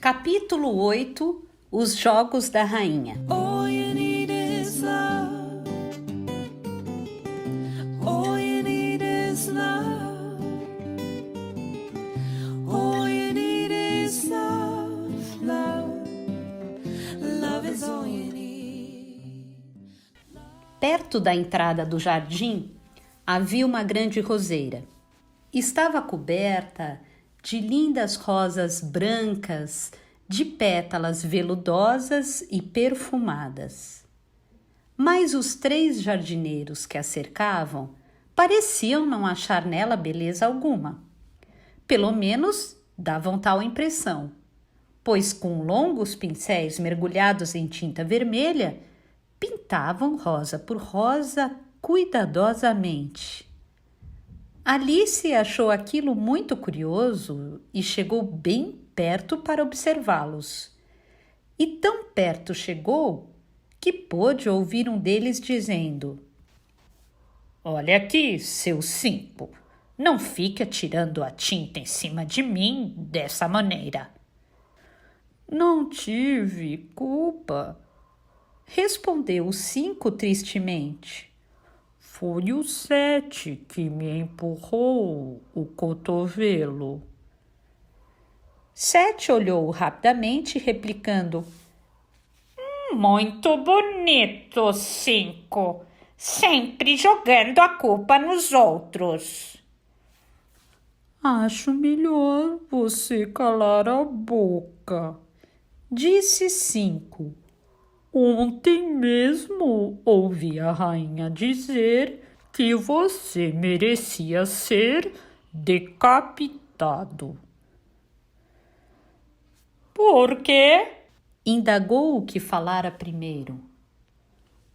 Capítulo 8 – Os Jogos da Rainha. All you need is love. All you need is love. All you need is love. Love is all you need. Perto da entrada do jardim havia uma grande roseira. Estava coberta de lindas rosas brancas, de pétalas veludosas e perfumadas. Mas os 3 jardineiros que a cercavam pareciam não achar nela beleza alguma. Pelo menos davam tal impressão, pois com longos pincéis mergulhados em tinta vermelha, pintavam rosa por rosa cuidadosamente. Alice achou aquilo muito curioso e chegou bem perto para observá-los. E tão perto chegou que pôde ouvir um deles dizendo: "Olha aqui, seu Cinco, não fique atirando a tinta em cima de mim dessa maneira." "Não tive culpa", respondeu o Cinco tristemente. "Foi o 7 que me empurrou o cotovelo." 7 olhou rapidamente, replicando: "Muito bonito, 5. Sempre jogando a culpa nos outros." "Acho melhor você calar a boca", disse 5. "Ontem mesmo ouvi a rainha dizer que você merecia ser decapitado." "Por quê?" indagou o que falara primeiro.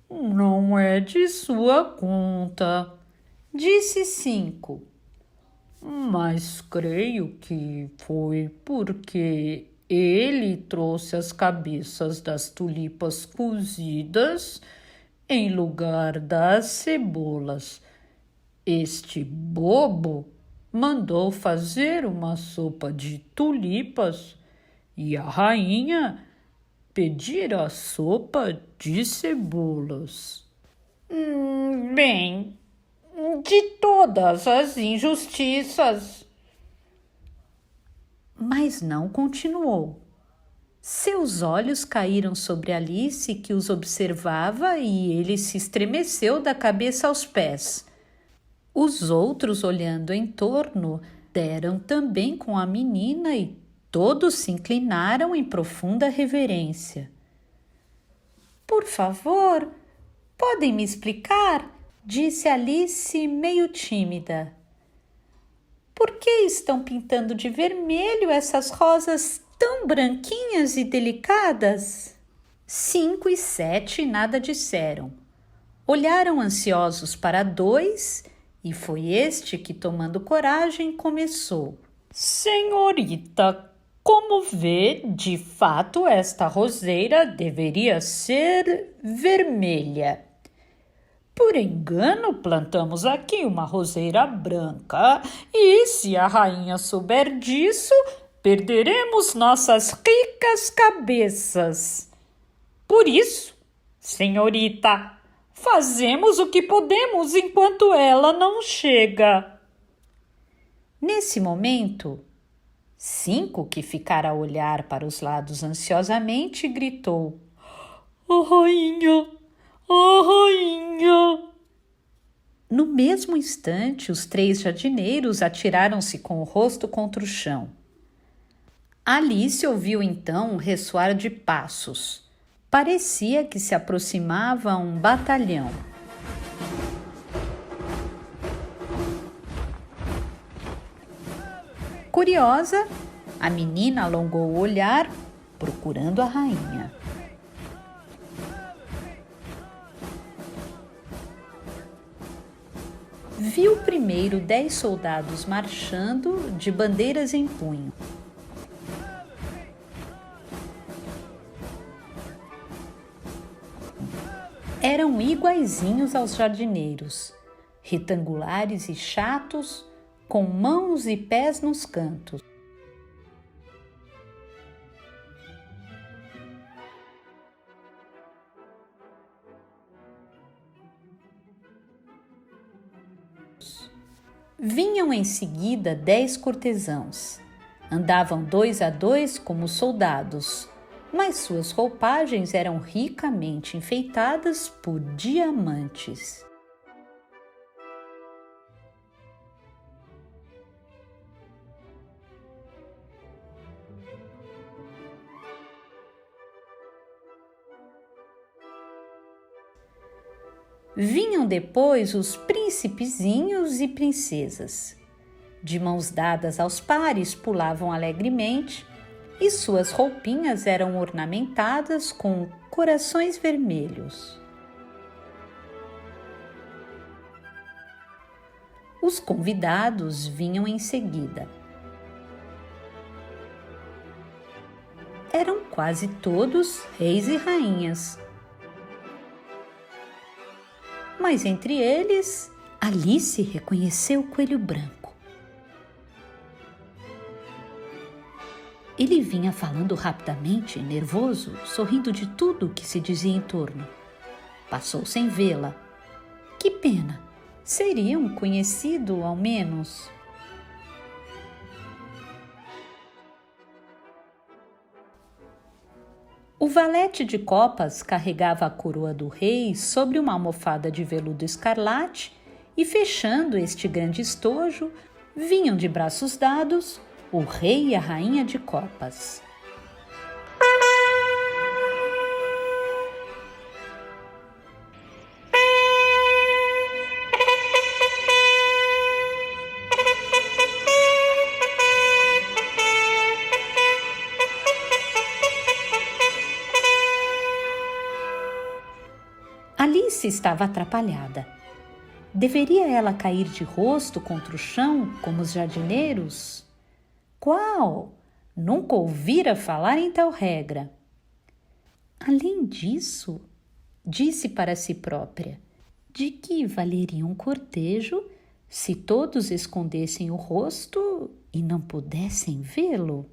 "Não é de sua conta", disse 5. "Mas creio que foi porque ele trouxe as cabeças das tulipas cozidas em lugar das cebolas. Este bobo mandou fazer uma sopa de tulipas e a rainha pedir a sopa de cebolas." "Bem, de todas as injustiças." Mas não continuou. Seus olhos caíram sobre Alice, que os observava, e ele se estremeceu da cabeça aos pés. Os outros, olhando em torno, deram também com a menina e todos se inclinaram em profunda reverência. "Por favor, podem me explicar?" disse Alice, meio tímida. "Por que estão pintando de vermelho essas rosas tão branquinhas e delicadas?" 5 e 7 nada disseram. Olharam ansiosos para 2 e foi este que, tomando coragem, começou: "Senhorita, como vê, de fato esta roseira deveria ser vermelha. Por engano, plantamos aqui uma roseira branca e, se a rainha souber disso, perderemos nossas ricas cabeças. Por isso, senhorita, fazemos o que podemos enquanto ela não chega." Nesse momento, 5, que ficara a olhar para os lados ansiosamente, gritou: "A rainha! A rainha!" No mesmo instante, os 3 jardineiros atiraram-se com o rosto contra o chão. Alice ouviu então um ressoar de passos. Parecia que se aproximava um batalhão. Curiosa, a menina alongou o olhar, procurando a rainha. Viu primeiro 10 soldados marchando, de bandeiras em punho. Eram iguaizinhos aos jardineiros, retangulares e chatos, com mãos e pés nos cantos. Vinham em seguida 10 cortesãos. Andavam 2 a 2 como soldados, mas suas roupagens eram ricamente enfeitadas por diamantes. Vinham depois os príncipezinhos e princesas. De mãos dadas aos pares, pulavam alegremente, e suas roupinhas eram ornamentadas com corações vermelhos. Os convidados vinham em seguida. Eram quase todos reis e rainhas. Mas entre eles, Alice reconheceu o coelho branco. Ele vinha falando rapidamente, nervoso, sorrindo de tudo o que se dizia em torno. Passou sem vê-la. Que pena! Seria um conhecido, ao menos. O valete de copas carregava a coroa do rei sobre uma almofada de veludo escarlate e, fechando este grande estojo, vinham de braços dados o rei e a rainha de copas. Alice estava atrapalhada. Deveria ela cair de rosto contra o chão, como os jardineiros? Qual? Nunca ouvira falar em tal regra. Além disso, disse para si própria, de que valeria um cortejo se todos escondessem o rosto e não pudessem vê-lo?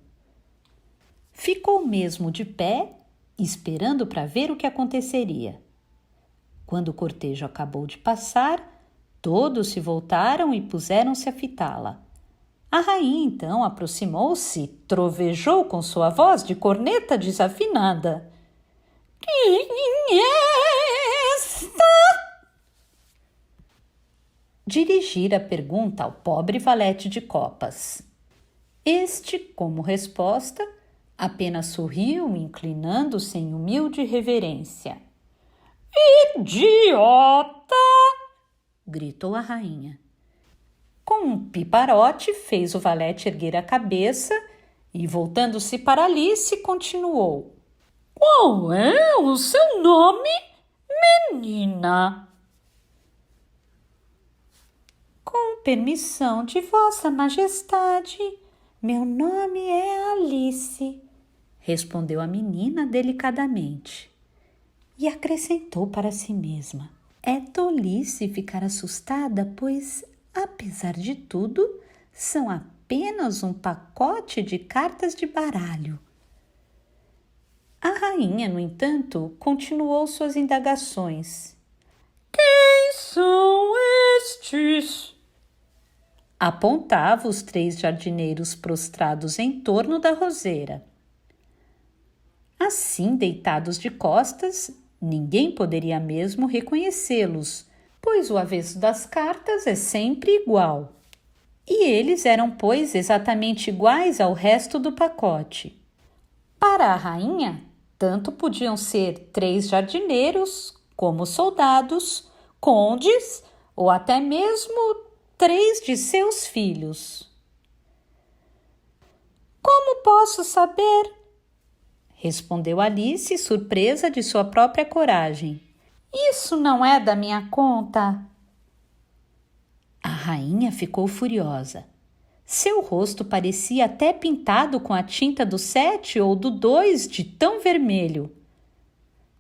Ficou mesmo de pé, esperando para ver o que aconteceria. Quando o cortejo acabou de passar, todos se voltaram e puseram-se a fitá-la. A rainha, então, aproximou-se, trovejou com sua voz de corneta desafinada. Quem é esta? Dirigira a pergunta ao pobre valete de copas. Este, como resposta, apenas sorriu, inclinando-se em humilde reverência. Idiota! Gritou a rainha. Com um piparote, fez o valete erguer a cabeça e, voltando-se para Alice, continuou. Qual é o seu nome, menina? Com permissão de Vossa Majestade, meu nome é Alice, respondeu a menina delicadamente. E acrescentou para si mesma. É tolice ficar assustada, pois, apesar de tudo, são apenas um pacote de cartas de baralho. A rainha, no entanto, continuou suas indagações. Quem são estes? Apontava os 3 jardineiros prostrados em torno da roseira. Assim, deitados de costas, ninguém poderia mesmo reconhecê-los, pois o avesso das cartas é sempre igual. E eles eram, pois, exatamente iguais ao resto do pacote. Para a rainha, tanto podiam ser 3 jardineiros, como soldados, condes ou até mesmo 3 de seus filhos. Como posso saber? Respondeu Alice, surpresa de sua própria coragem. Isso não é da minha conta. A rainha ficou furiosa. Seu rosto parecia até pintado com a tinta do 7 ou do 2 de tão vermelho.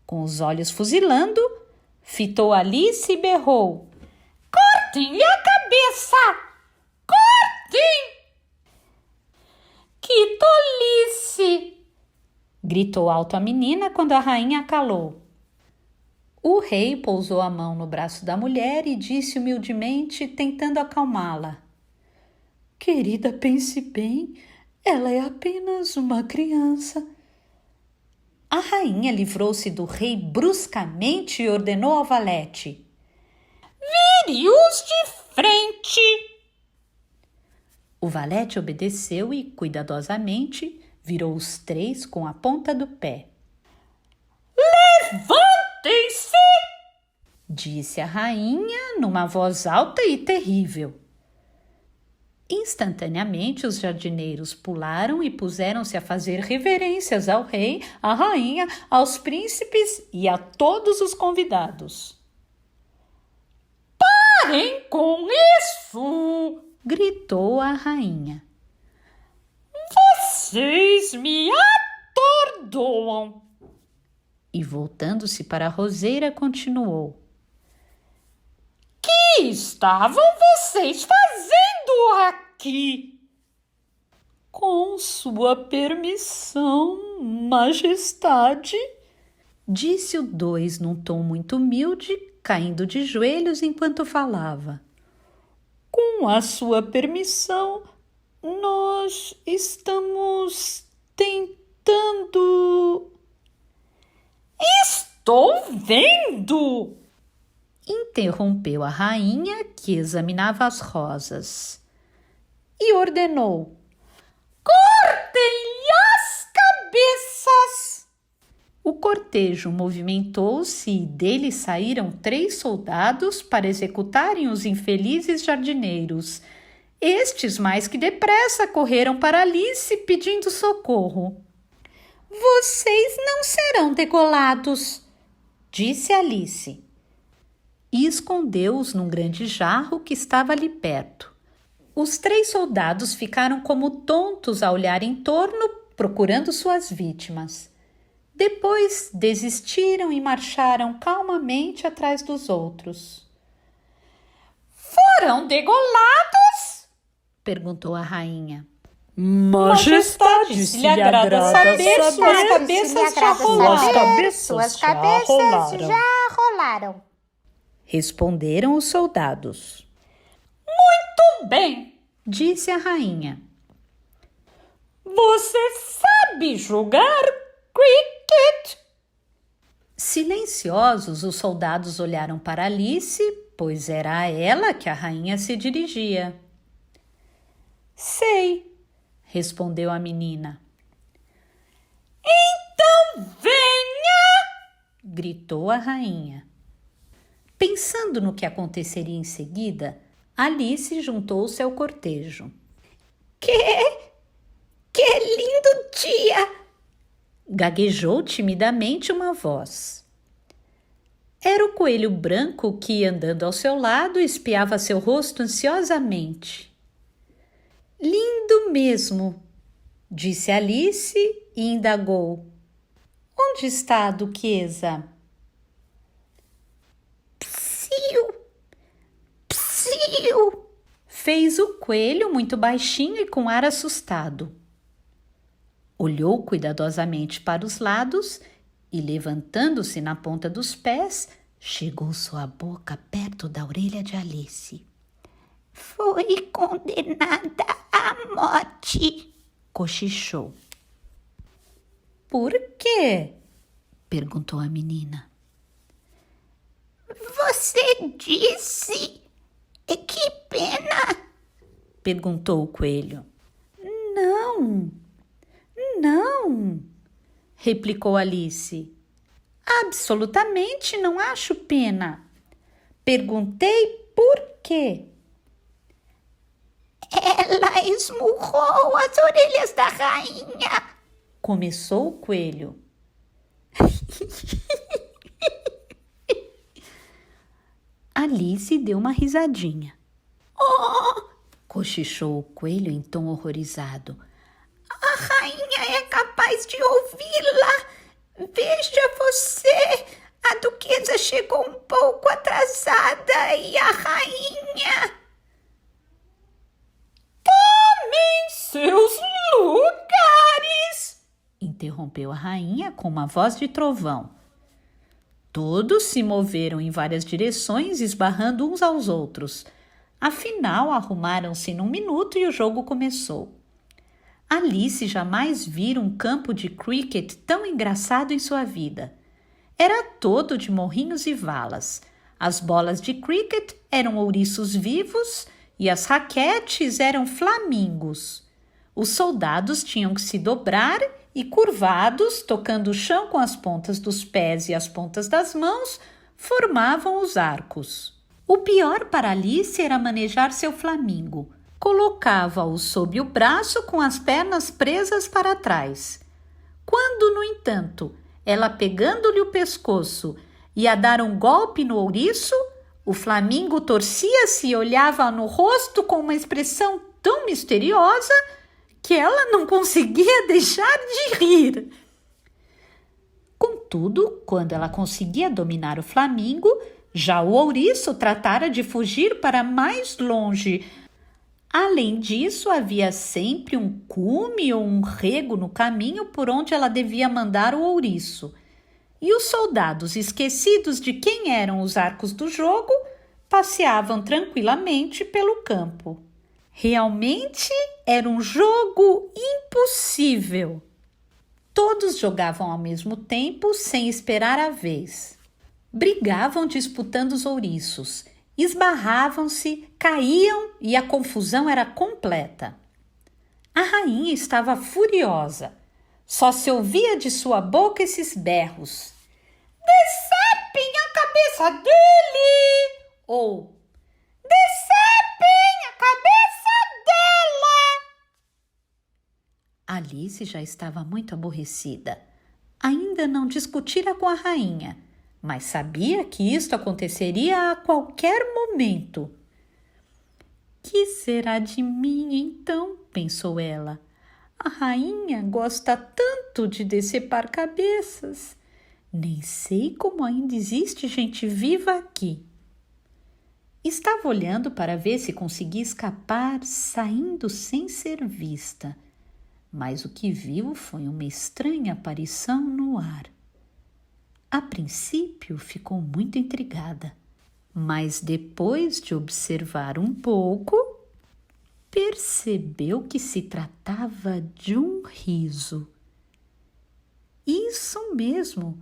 Com os olhos fuzilando, fitou Alice e berrou. Cortem-lhe a cabeça! Cortem! Que tolice! Gritou alto a menina quando a rainha calou. O rei pousou a mão no braço da mulher e disse humildemente, tentando acalmá-la. Querida, pense bem, ela é apenas uma criança. A rainha livrou-se do rei bruscamente e ordenou ao valete: vire-os de frente! O valete obedeceu e, cuidadosamente, virou os três com a ponta do pé. Levantem-se! Disse a rainha numa voz alta e terrível. Instantaneamente, os jardineiros pularam e puseram-se a fazer reverências ao rei, à rainha, aos príncipes e a todos os convidados. Parem com isso! Gritou a rainha. Vocês me atordoam! E voltando-se para a roseira, continuou. Que estavam vocês fazendo aqui? Com sua permissão, majestade, disse o dois num tom muito humilde, caindo de joelhos enquanto falava. Com a sua permissão, nós estamos tentando... Estou vendo! Interrompeu a rainha, que examinava as rosas, e ordenou: cortem-lhe as cabeças! O cortejo movimentou-se e dele saíram 3 soldados para executarem os infelizes jardineiros. Estes, mais que depressa, correram para Alice pedindo socorro. Vocês não serão degolados, disse Alice. E escondeu-os num grande jarro que estava ali perto. Os 3 soldados ficaram como tontos a olhar em torno, procurando suas vítimas. Depois desistiram e marcharam calmamente atrás dos outros. Foram degolados? Perguntou a rainha. Majestade, se lhe agrada saber, suas cabeças já rolaram. Suas cabeças já rolaram. Responderam os soldados. Muito bem, disse a rainha. Você sabe jogar cricket? Silenciosos, os soldados olharam para Alice, pois era a ela que a rainha se dirigia. Sei, respondeu a menina. Então venha! Gritou a rainha. Pensando no que aconteceria em seguida, Alice juntou-se ao cortejo. Que lindo dia! Gaguejou timidamente uma voz. Era o coelho branco que, andando ao seu lado, espiava seu rosto ansiosamente. Lindo mesmo, disse Alice e indagou. Onde está a duquesa? Psiu! Fez o coelho muito baixinho e com ar assustado. Olhou cuidadosamente para os lados e, levantando-se na ponta dos pés, chegou sua boca perto da orelha de Alice. Foi condenada à morte, cochichou. Por quê? Perguntou a menina. Você disse... Que pena? Perguntou o coelho. Não, replicou Alice. Absolutamente não acho pena. Perguntei por quê. Ela esmurrou as orelhas da rainha, começou o coelho. Alice deu uma risadinha. Oh! Cochichou o coelho em tom horrorizado. A rainha é capaz de ouvi-la. Veja você, a duquesa chegou um pouco atrasada e a rainha... Tomem seus lugares! Interrompeu a rainha com uma voz de trovão. Todos se moveram em várias direções, esbarrando uns aos outros. Afinal, arrumaram-se num minuto e o jogo começou. Alice jamais vira um campo de cricket tão engraçado em sua vida. Era todo de morrinhos e valas. As bolas de cricket eram ouriços vivos e as raquetes eram flamingos. Os soldados tinham que se dobrar e, curvados, tocando o chão com as pontas dos pés e as pontas das mãos, formavam os arcos. O pior para Alice era manejar seu flamingo. Colocava-o sob o braço com as pernas presas para trás. Quando, no entanto, ela pegando-lhe o pescoço ia dar um golpe no ouriço, o flamingo torcia-se e olhava no rosto com uma expressão tão misteriosa que ela não conseguia deixar de rir. Contudo, quando ela conseguia dominar o flamingo, já o ouriço tratara de fugir para mais longe. Além disso, havia sempre um cume ou um rego no caminho por onde ela devia mandar o ouriço. E os soldados, esquecidos de quem eram os arcos do jogo, passeavam tranquilamente pelo campo. Realmente era um jogo impossível. Todos jogavam ao mesmo tempo, sem esperar a vez. Brigavam disputando os ouriços. Esbarravam-se, caíam e a confusão era completa. A rainha estava furiosa. Só se ouvia de sua boca esses berros. Decepem a cabeça dele! Ou decepem a cabeça dela! Alice já estava muito aborrecida. Ainda não discutira com a rainha, mas sabia que isto aconteceria a qualquer momento. Que será de mim, então? Pensou ela. A rainha gosta tanto de decepar cabeças. Nem sei como ainda existe gente viva aqui. Estava olhando para ver se conseguia escapar, saindo sem ser vista. Mas o que viu foi uma estranha aparição no ar. A princípio ficou muito intrigada, mas depois de observar um pouco, percebeu que se tratava de um riso. Isso mesmo,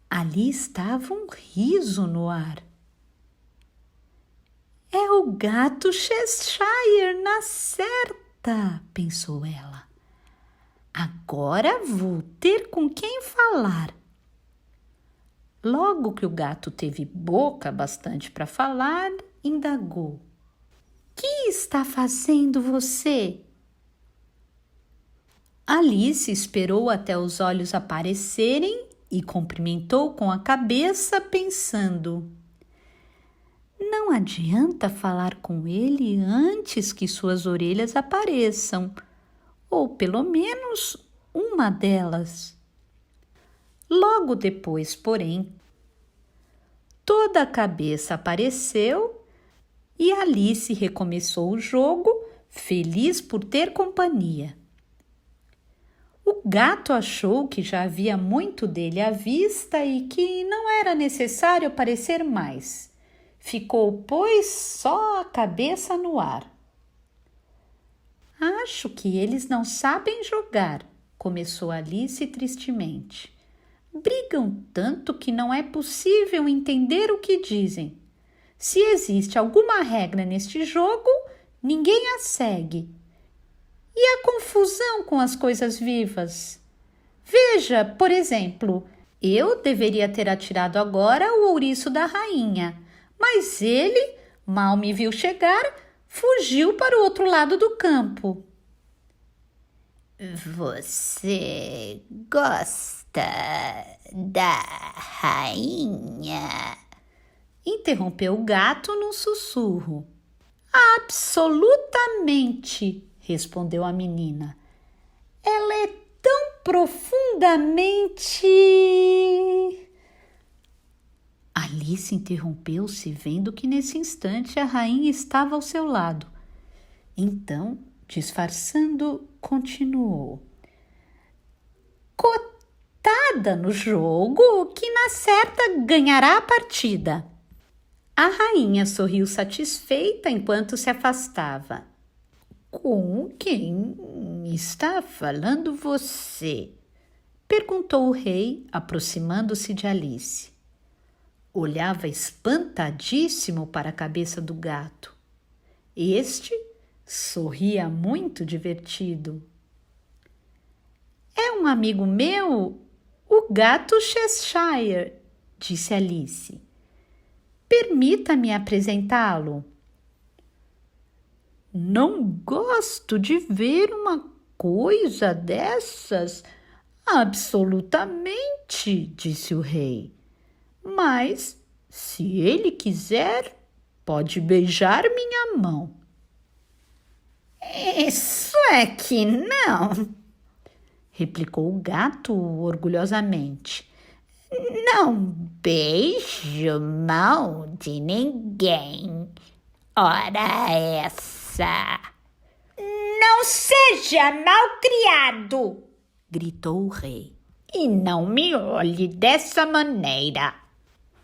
ali estava um riso no ar. É o gato Cheshire na certa, pensou ela. Agora vou ter com quem falar. Logo que o gato teve boca bastante para falar, indagou. Que está fazendo você? Alice esperou até os olhos aparecerem e cumprimentou com a cabeça, pensando: não adianta falar com ele antes que suas orelhas apareçam, ou pelo menos uma delas. Logo depois, porém, toda a cabeça apareceu e Alice recomeçou o jogo, feliz por ter companhia. O gato achou que já havia muito dele à vista e que não era necessário aparecer mais. Ficou, pois, só a cabeça no ar. Acho que eles não sabem jogar, começou Alice tristemente. Brigam tanto que não é possível entender o que dizem. Se existe alguma regra neste jogo, ninguém a segue. E a confusão com as coisas vivas? Veja, por exemplo, eu deveria ter atirado agora o ouriço da rainha, mas ele, mal me viu chegar, fugiu para o outro lado do campo. Você gosta da rainha? Interrompeu o gato num sussurro. Absolutamente, respondeu a menina. Ela é tão profundamente... Alice interrompeu-se, vendo que nesse instante a rainha estava ao seu lado. Então, disfarçando, continuou. Cotada no jogo que na certa ganhará a partida. A rainha sorriu satisfeita enquanto se afastava. Com quem está falando você? Perguntou o rei, aproximando-se de Alice. Olhava espantadíssimo para a cabeça do gato. Este sorria muito divertido. É um amigo meu, o gato Cheshire, disse Alice. Permita-me apresentá-lo. Não gosto de ver uma coisa dessas. Absolutamente, disse o rei. Mas, se ele quiser, pode beijar minha mão. Isso é que não, replicou o gato orgulhosamente. Não beijo mão de ninguém. Ora essa! Não seja malcriado! Gritou o rei. E não me olhe dessa maneira.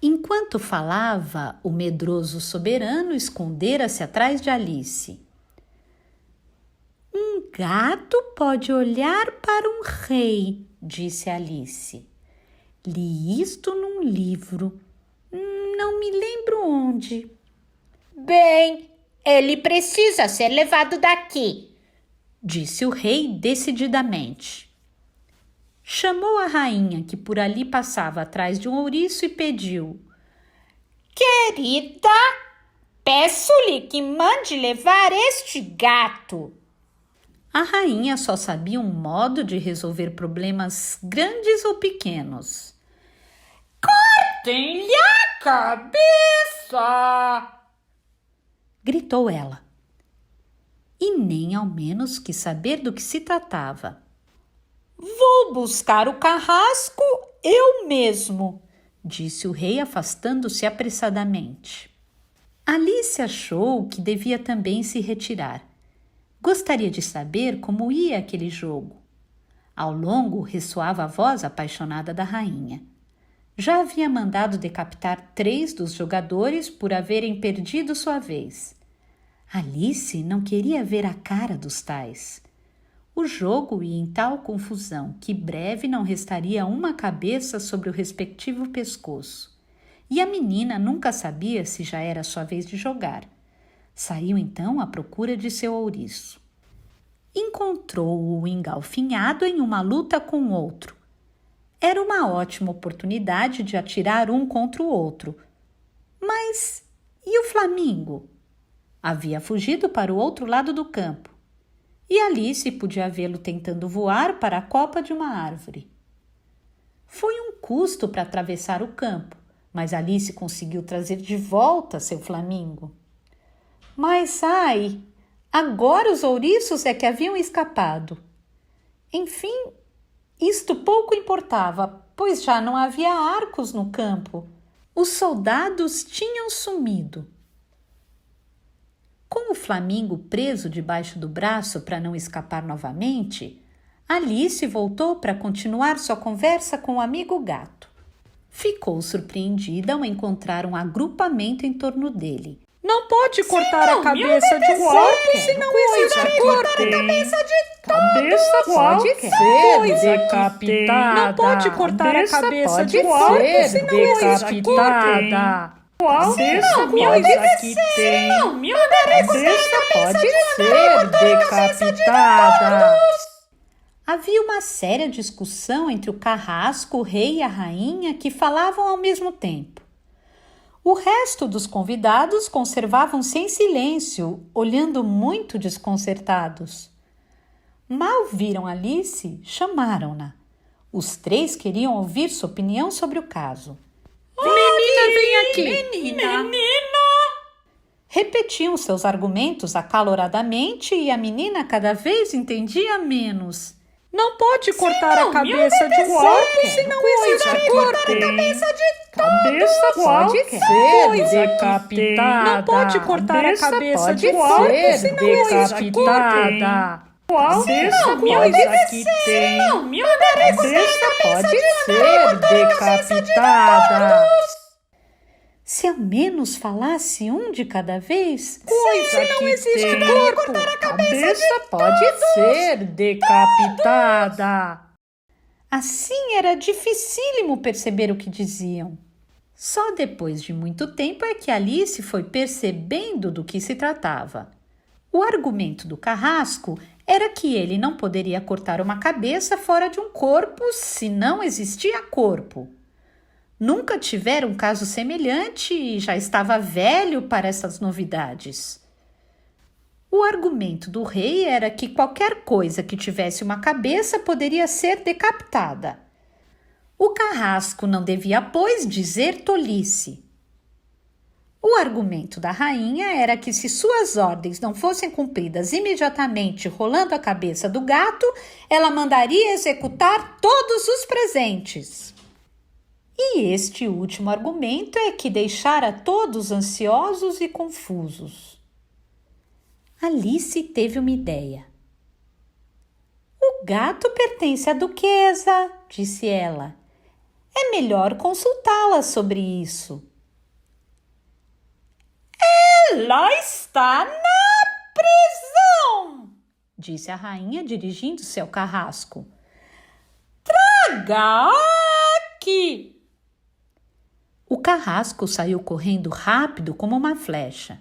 Enquanto falava, o medroso soberano escondera-se atrás de Alice. Um gato pode olhar para um rei, disse Alice. Li isto num livro. Não me lembro onde. Bem, ele precisa ser levado daqui, disse o rei decididamente. Chamou a rainha, que por ali passava atrás de um ouriço, e pediu: Querida, peço-lhe que mande levar este gato. A rainha só sabia um modo de resolver problemas grandes ou pequenos. Cortem-lhe a cabeça! Gritou ela. E nem ao menos quis saber do que se tratava. Vou buscar o carrasco eu mesmo, disse o rei, afastando-se apressadamente. Alice achou que devia também se retirar. Gostaria de saber como ia aquele jogo. Ao longo ressoava a voz apaixonada da rainha. Já havia mandado decapitar 3 dos jogadores por haverem perdido sua vez. Alice não queria ver a cara dos tais. O jogo ia em tal confusão que breve não restaria uma cabeça sobre o respectivo pescoço. E a menina nunca sabia se já era sua vez de jogar. Saiu então à procura de seu ouriço. Encontrou-o engalfinhado em uma luta com outro. Era uma ótima oportunidade de atirar um contra o outro. Mas e o Flamingo? Havia fugido para o outro lado do campo. E Alice podia vê-lo tentando voar para a copa de uma árvore. Foi um custo para atravessar o campo, mas Alice conseguiu trazer de volta seu Flamingo. Mas, ai, agora os ouriços é que haviam escapado. Enfim, isto pouco importava, pois já não havia arcos no campo. Os soldados tinham sumido. Com o Flamingo preso debaixo do braço para não escapar novamente, Alice voltou para continuar sua conversa com o amigo gato. Ficou surpreendida ao encontrar um agrupamento em torno dele. Não pode cortar a cabeça de qualquer senão coisa vai que cortar a tem. cabeça de Cabeça pode ser decapitada. Não pode cortar a cabeça de qualquer ser decapitada. Qual Não, coisa que tem? Cabeça pode ser decapitada. Havia uma séria discussão entre o carrasco, o rei e a rainha, que falavam ao mesmo tempo. O resto dos convidados conservavam-se em silêncio, olhando muito desconcertados. Mal viram Alice, chamaram-na. Os 3 queriam ouvir sua opinião sobre o caso. Menina, vem aqui. Menina! Repetiam seus argumentos acaloradamente e a menina cada vez entendia menos. Não pode cortar a cabeça de qualquer coisa que tem. Cabeça pode ser decapitada. Não pode cortar a cabeça de qualquer coisa decapitada. Cabeça coisa que tem. Cabeça pode ser decapitada. Se ao menos falasse um de cada vez, Coisa se não que existe tem. corpo, cortar a cabeça pode ser decapitada. Assim era dificílimo perceber o que diziam. Só depois de muito tempo é que Alice foi percebendo do que se tratava. O argumento do carrasco era que ele não poderia cortar uma cabeça fora de um corpo se não existia corpo. Nunca tivera um caso semelhante e já estava velho para essas novidades. O argumento do rei era que qualquer coisa que tivesse uma cabeça poderia ser decapitada. O carrasco não devia, pois, dizer tolice. O argumento da rainha era que se suas ordens não fossem cumpridas imediatamente rolando a cabeça do gato, ela mandaria executar todos os presentes. E este último argumento é que deixara todos ansiosos e confusos. Alice teve uma ideia. O gato pertence à duquesa, disse ela. É melhor consultá-la sobre isso. Ela está na prisão, disse a rainha dirigindo-se ao carrasco. Traga aqui. O carrasco saiu correndo rápido como uma flecha.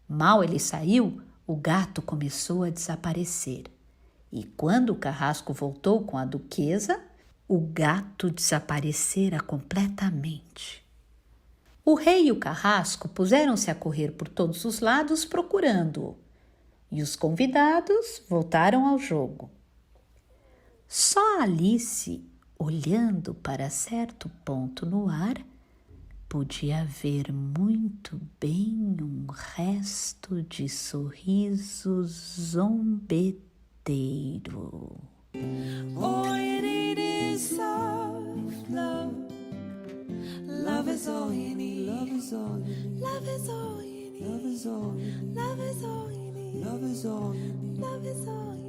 Mal ele saiu, o gato começou a desaparecer. E quando o carrasco voltou com a duquesa, o gato desaparecera completamente. O rei e o carrasco puseram-se a correr por todos os lados procurando-o, e os convidados voltaram ao jogo. Só Alice, olhando para certo ponto no ar, podia ver muito bem um resto de sorriso zombeteiro. All you need is soft love. Love is all you need. Love is all you need. Love is all you need. Love is all you need. Love is all you need. Love is all you need. Love is all you need.